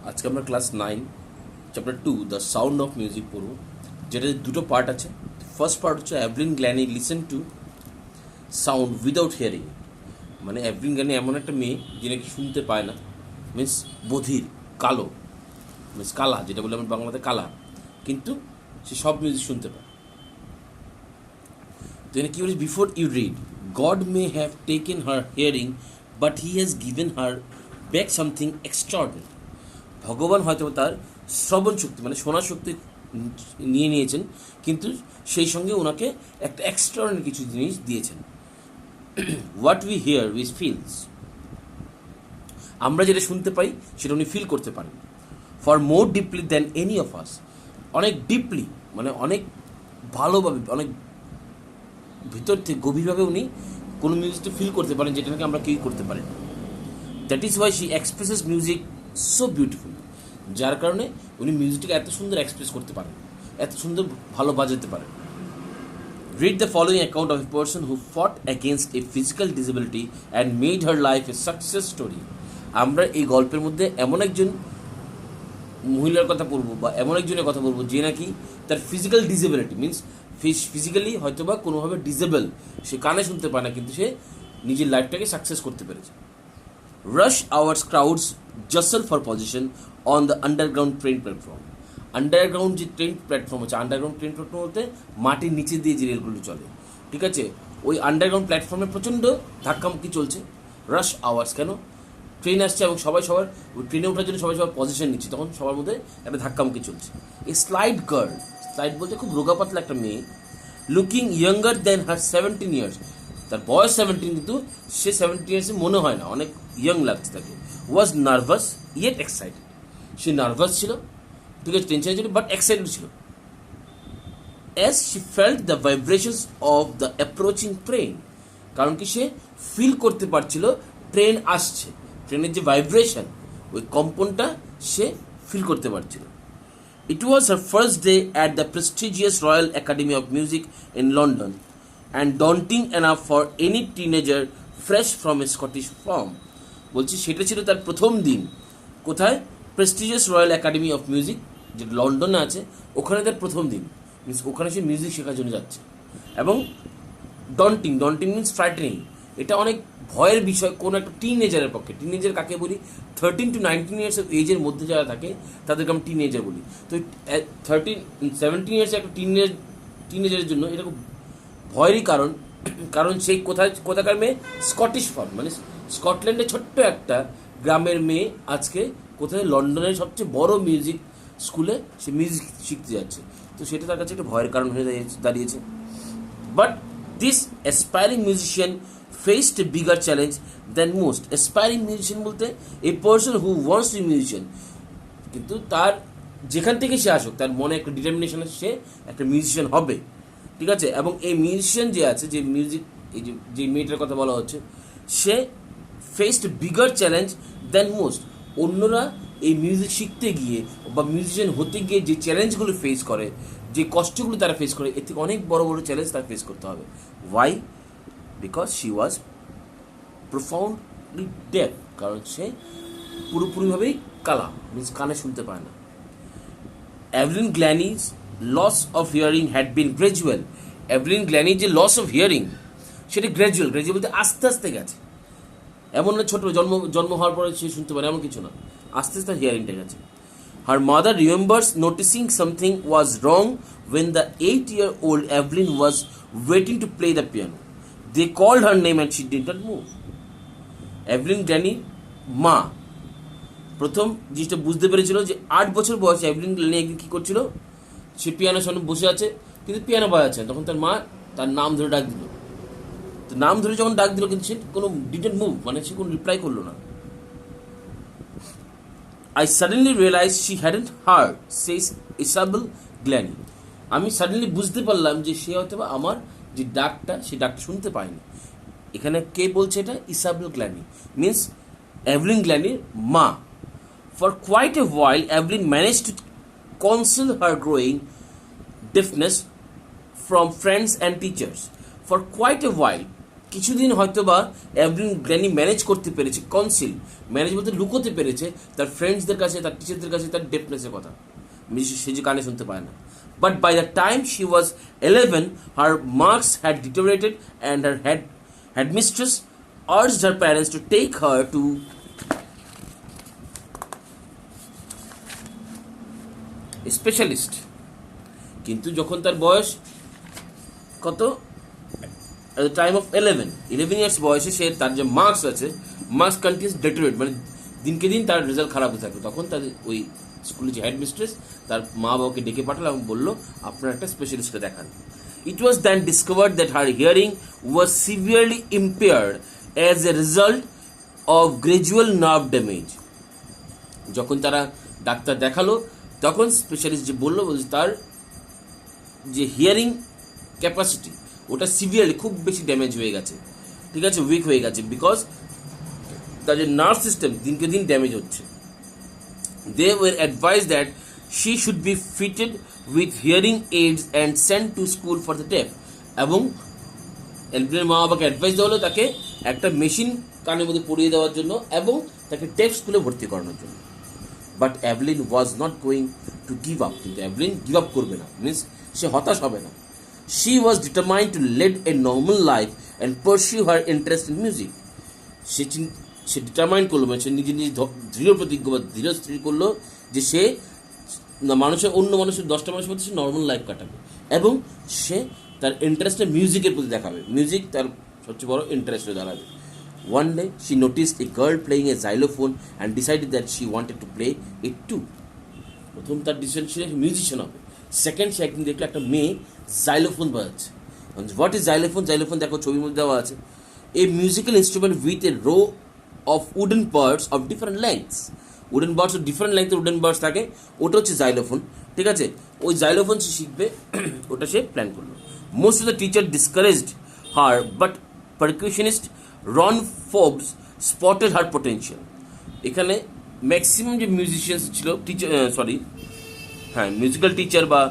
আজকে আমরা class 9 chapter 2 the sound of music পড়ব, যেটা দুটো পার্ট আছে। ফার্স্ট পার্ট হচ্ছে Evelyn Glennie listen to sound without hearing. মানে এভলিন গ্ল্যানি এমন একটা মেয়ে যে নাকি শুনতে পায় না, মিন্স বধির, কালো, মিন্স কালা, যেটা বলে আমরা বাংলাতে কালা, কিন্তু সে সব মিউজিক শুনতে পায়। তো এখানে কী বলছে, before you read, God may have taken her hearing but he has given her back something extraordinary. ভগবান হয়তো তার শ্রবণ শক্তি মানে শোনার শক্তি নিয়ে নিয়েছেন, কিন্তু সেই সঙ্গে ওনাকে একটা এক্সট্রাঅর্ডিনারি কিছু জিনিস দিয়েছেন। What we here we feels, আমরা যেটা শুনতে পাই সেটা উনি ফিল করতে পারেন। For more deeply than any of us, অনেক ডিপলি মানে অনেক ভালোভাবে, অনেক ভিতর থেকে গভীরভাবে উনি কোনো মিউজিকটা ফিল করতে পারেন, যেটা নাকি আমরা কেউই করতে পারি না। That is why she expresses music so beautiful. যার কারণে উনি মিউজিকটাকে এত সুন্দর এক্সপ্রেস করতে পারেন, এত সুন্দর ভালো বাজাতে পারেন। Read the following account of a person who fought against a physical disability and made her life a success story. আমরা এই গল্পের মধ্যে এমন একজন মহিলার কথা বলবো বা এমন একজনের কথা বলবো যে নাকি তার ফিজিক্যাল ডিসেবিলিটি মিনস ফিজিক্যালি হয়তো বা কোনোভাবে ডিসেবল, সে কানে শুনতে পায় না, কিন্তু সে নিজের লাইফটাকে সাকসেস করতে পেরেছে। Rush hours crowds jostle for position on the underground train platform. Underground যে ট্রেন প্ল্যাটফর্ম হচ্ছে, আন্ডারগ্রাউন্ড ট্রেন প্ল্যাটফর্ম বলতে মাটির নিচে দিয়ে যে রেলগুলো চলে, ঠিক আছে, ওই আন্ডারগ্রাউন্ড প্ল্যাটফর্মে প্রচণ্ড ধাক্কামুক্কি চলছে। রাশ আওয়ার্স, কেন ট্রেন আসছে এবং সবাই সবার ওই ট্রেনে ওঠার জন্য সবাই সবার পজিশন নিচ্ছে, তখন সবার মধ্যে একটা ধাক্কামুক্কি চলছে। এই স্লাইড গার্ল, স্লাইড বলতে খুব রোগা পাতলা একটা মেয়ে, লুকিং ইয়াঙ্গার দেন হার 17 ইয়ার্স, তার বয়স 17 কিন্তু সে 17 ইয়ার্সে মনে হয় না, অনেক ইয়ং লাগছে তাকে। Was nervous yet excited, say nervous ছিল, ঠিক আছে, টেনশন ছিল, বাট এক্সাইটেড ছিল। As she felt the vibrations of the approaching train, কারণ কি সে ফিল করতে পারছিল ট্রেন আসছে, ট্রেনের যে ভাইব্রেশন, ওই কম্পনটা সে ফিল করতে পারছিল। It was her first day at the prestigious Royal Academy of Music in London, and daunting enough for any teenager fresh from a Scottish farm. বলছি সেটা ছিল তার প্রথম দিন। কোথায়? Prestigious royal academy of music, যেটা লন্ডনে আছে, ওখানে তার প্রথম দিন, মিনস ওখানে সে মিউজিক শেখার জন্য যাচ্ছে। এবং ডন্টিং, ডন্টিং মিনস ফ্রাইটেনিং, এটা অনেক ভয়ের বিষয় কোনো একটা টিনেজারের পক্ষে। টিনেজার কাকে বলি? 13 to 19 ইয়ার্স এজের মধ্যে যারা থাকে তাদেরকে আমরা টিনেজার বলি। তো 17 ইয়ার্স একটা টিনেজারের জন্য এটা খুব ভয়েরই কারণ, কারণ সেই কোথাকার মেয়ে? স্কটিশ ফার্ম, মানে স্কটল্যান্ডের ছোট্ট একটা গ্রামের মেয়ে আজকে কোথায়? লন্ডনের সবচেয়ে বড় মিউজিক স্কুলে সে মিউজিক শিখতে যাচ্ছে। তো সেটা তার কাছে একটা ভয়ের কারণ হয়ে দাঁড়িয়েছে। But this aspiring musician faced a bigger challenge than most. Aspiring musician বলতে a person who wants to be musician, কিন্তু তার যেখান থেকে সে আসুক তার মনে একটা ডিটারমিনেশন আছে, সে একটা মিউজিশিয়ান হবে, ঠিক আছে। এবং এই মিউজিশিয়ান যে আছে, যে মিউজিক, এই যে মেয়েটার কথা বলা হচ্ছে, সে faced bigger challenge than most. অন্যরা এই মিউজিক শিখতে গিয়ে বা মিউজিশিয়ান হতে গিয়ে যে চ্যালেঞ্জগুলো ফেস করে, যে কষ্টগুলো তারা ফেস করে, এর থেকে অনেক বড় বড় চ্যালেঞ্জ তারা ফেস করতে হবে। Why? Because she was profoundly deaf, কারণ সে পুরোপুরিভাবেই কালা, মিনস কানে শুনতে পায় না। Evelyn Glennie's loss of hearing had been gradual. Evelyn গ্ল্যানির যে লস অফ হিয়ারিং সেটা গ্র্যাজুয়াল, গ্র্যাজুয়াল বলতে আস্তে আস্তে গেছে। এমন না ছোট জন্ম হওয়ার পরে সে শুনতে পারে, এমন কিছু না, আস্তে আস্তে হিয়ারিংটা গেছে। Her mother remembers noticing something was wrong when the 8-year-old Evelyn was waiting to play the piano. They called her name and she did not move. Evelyn গ্ল্যানির মা প্রথম জিনিসটা বুঝতে পেরেছিল যে 8 বছর বয়সে এভলিন গ্ল্যানি একদিন কী করছিল, সে পিয়ানোর সামনে বসে আছে কিন্তু পিয়ানো বাজাচ্ছে, তখন তার মা তার নাম ধরে ডাক দিল। তো নাম ধরে যখন ডাক দিল, কিন্তু সে কোনো ডিডন্ট মুভ, মানে সে কোনো রিপ্লাই করলো না। I suddenly realized she hadn't heard, says Isabel Glennie. আমি সাডেনলি বুঝতে পারলাম যে সে হয়তো বা আমার যে ডাকটা, সে ডাকটা শুনতে পায়নি। এখানে কে বলছে এটা? ইসাবেল গ্ল্যানি, মিনস এভলিন গ্ল্যানির মা। For quite a while Evelyn manage to conceal her growing deafness from friends and teachers. For quite a while, কিছুদিন হয়তো বা এভলিন গ্ল্যানি ম্যানেজ করতে পেরেছে, কনসিল ম্যানেজ বলতে লুকোতে পেরেছে তার ফ্রেন্ডসদের কাছে, তার টিচারদের কাছে তার ডেফনেসের কথা, সে যে কানে শুনতে পায় না। But by the time she was 11, her marks had deteriorated and her headmistress urged her parents to take her to a specialist. কিন্তু যখন তার বয়স কত, at the time of 11 years বয়সে সে তার যে মার্কস আছে, মার্কস কন্টিনিউস ডেটোরেট, মানে দিনকে দিন তার রেজাল্ট খারাপ হতে থাকে। তখন তাদের ওই স্কুলের যে হেডমিস্ট্রেস তার মা বাবাকে ডেকে পাঠালো এবং বললো আপনার একটা স্পেশালিস্টকে দেখান। It was then discovered that her hearing was severely impaired as a result of gradual nerve damage. যখন তারা ডাক্তার দেখালো তখন স্পেশালিস্ট যে বললো তার যে হিয়ারিং ক্যাপাসিটি ওটা সিভিয়ারলি খুব বেশি ড্যামেজ হয়ে গেছে, ঠিক আছে, উইক হয়ে গেছে, বিকজ তার যে নার্ভ সিস্টেম দিনকে দিন ড্যামেজ হচ্ছে। They were advised that she should be fitted with hearing aids and sent to school for the deaf. এবং এলভিনের মা বাবাকে অ্যাডভাইস দেওয়া হলো তাকে একটা মেশিন কানের মধ্যে পরিয়ে দেওয়ার জন্য এবং তাকে ডেফ স্কুলে ভর্তি করানোর জন্য। But Evelyn was not going to give up, কিন্তু অ্যাভলিন গিভ আপ করবে না, মিনস সে হতাশ হবে না। She was determined to lead a normal life and pursue her interest in music. Say determined করলো, মানে সে নিজে নিজে দৃঢ় প্রতিজ্ঞ বা দৃঢ় স্থির করলো যে সে অন্য মানুষের 10টা মানুষের মধ্যে সে নর্মাল লাইফ কাটাবে এবং সে তার ইন্টারেস্টটা মিউজিকের প্রতি দেখাবে, মিউজিক তার সবচেয়ে বড় ইন্টারেস্ট হয়ে দাঁড়াবে। One day she noticed a girl playing a xylophone and decided that she wanted to play it too. প্রথম তার ডিসিশন ছিল মিউজিশিয়ান হবে। সেকেন্ড, সে একদিন দেখলো একটা মেয়ে জাইলোফোন বাজাচ্ছে। What is xylophone? জাইলোফোন দেখো ছবির মধ্যে দেওয়া আছে, a musical instrument with a row of wooden birds of different lengths. Wooden birds of different length wooden birds থাকে, ওটা হচ্ছে জাইলোফোন, ঠিক আছে। ওই জাইলোফোন সে শিখবে, ওটা সে প্ল্যান করলো। Most of the teacher discouraged her, but percussionist Ron Forbes spotted her potential. এখানে ম্যাক্সিমাম যে মিউজিশিয়ানস ছিল, টিচার মিউজিক্যাল টিচার বা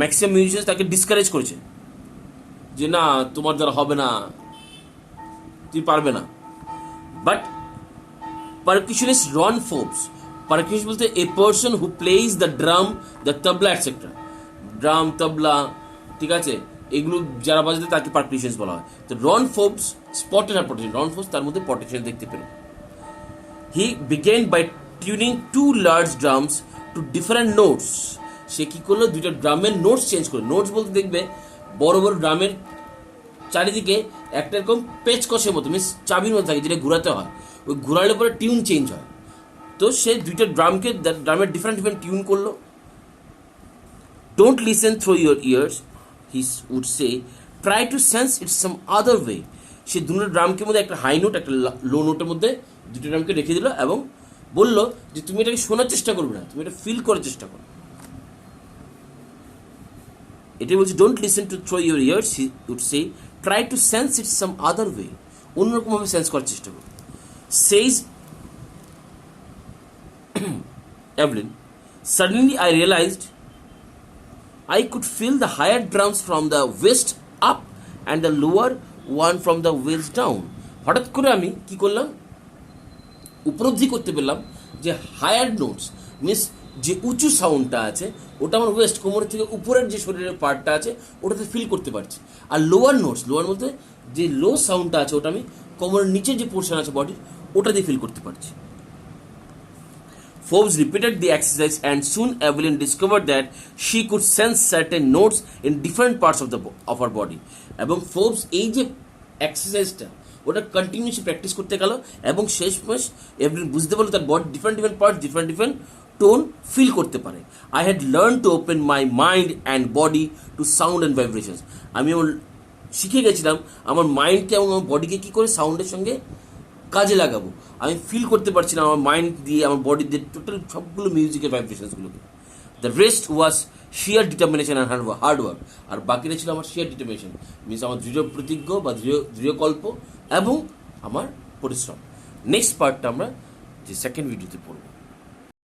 ম্যাক্সিমাম মিউজিশিয়ানস তাকে ডিসকারেজ করেছে যে না তোমার দ্বারা হবে না, তুই পারবে না। But percussionist Ron Forbes, percussionist বলতে a person who plays the drum, the tabla etc. Drum, tabla, ঠিক আছে, এগুলো যারা বাজাতে তাকে পারকিউশনিস্ট বলা হয়। তো Ron Forbes spotted her potential, Ron Forbes তার মধ্যে পটেনশিয়াল দেখতে পেল। He began by tuning 2 large drums to different notes. সে কী করলো, দুইটা ড্রামের নোটস চেঞ্জ করলো। নোটস বলতে দেখবে বড় বড় ড্রামের চারিদিকে একটা এরকম পেচকসের মতো, মিনস চাবির মতো থাকে যেটা ঘুরাতে হয়, ওই ঘুরালে পরে টিউন চেঞ্জ হয়। তো সে দুইটা ড্রামের ডিফারেন্ট টিউন করলো। Don't listen through your ears, he would say, try to sense its some other way. সে দুটো ড্রামকে মধ্যে একটা হাই নোট একটা লো নোটের মধ্যে দুটো ড্রামকে রেখে দিল এবং বললো যে তুমি এটাকে শোনার চেষ্টা করবে না, তুমি এটা ফিল করার চেষ্টা করো। এটাই বলছি, don't listen to through your ears, he would say, try to sense its some other way, অন্যরকমভাবে সেন্স করার চেষ্টা করো। Says Evelyn, suddenly I realized I could feel the higher drums from the waist up and the lower one from the waist down. হঠাৎ করে আমি কি করলাম, উপলব্ধি করতে পেলাম যে হায়ার নোটস মিনস যে উঁচু সাউন্ডটা আছে ওটা আমার ওয়েস্ট কোমরের থেকে উপরের যে শরীরের পার্টটা আছে ওটাতে ফিল করতে পারছি। আর লোয়ার নোটস, লোয়ার বলতে যে লো সাউন্ডটা আছে ওটা আমি কোমরের নিচের যে পোর্শন আছে বডির ওটা দিয়ে ফিল করতে পারছি। Forbes repeated the exercise and soon Evelyn discovered that she could sense certain notes in different parts of her body. এবং Forbes এই যে এক্সারসাইজটা ওটা কন্টিনিউসলি প্র্যাকটিস করতে গেল এবং শেষমেশ এভলিন বুঝতে পারলো তার body different parts different tone feel করতে পারে। I had learn to open my mind and body to sound and vibrations. আমি আমার শিখে গেছিলাম আমার মাইন্ডকে এবং আমার বডিকে কী করে সাউন্ডের সঙ্গে কাজে লাগাবো। আমি ফিল করতে পারছিলাম আমার মাইন্ড দিয়ে আমার বডি দিয়ে টোটাল সবগুলো মিউজিকের ভাইব্রেশনসগুলোকে। The rest was sheer determination and hard work. আর বাকিটা ছিল আমার শিয়ার ডিটারমিনেশন মিনস আমার দৃঢ় প্রতিজ্ঞ বা দৃঢ়কল্প এবং আমার পরিশ্রম। নেক্সট পার্টটা আমরা যে সেকেন্ড ভিডিওতে পড়বো।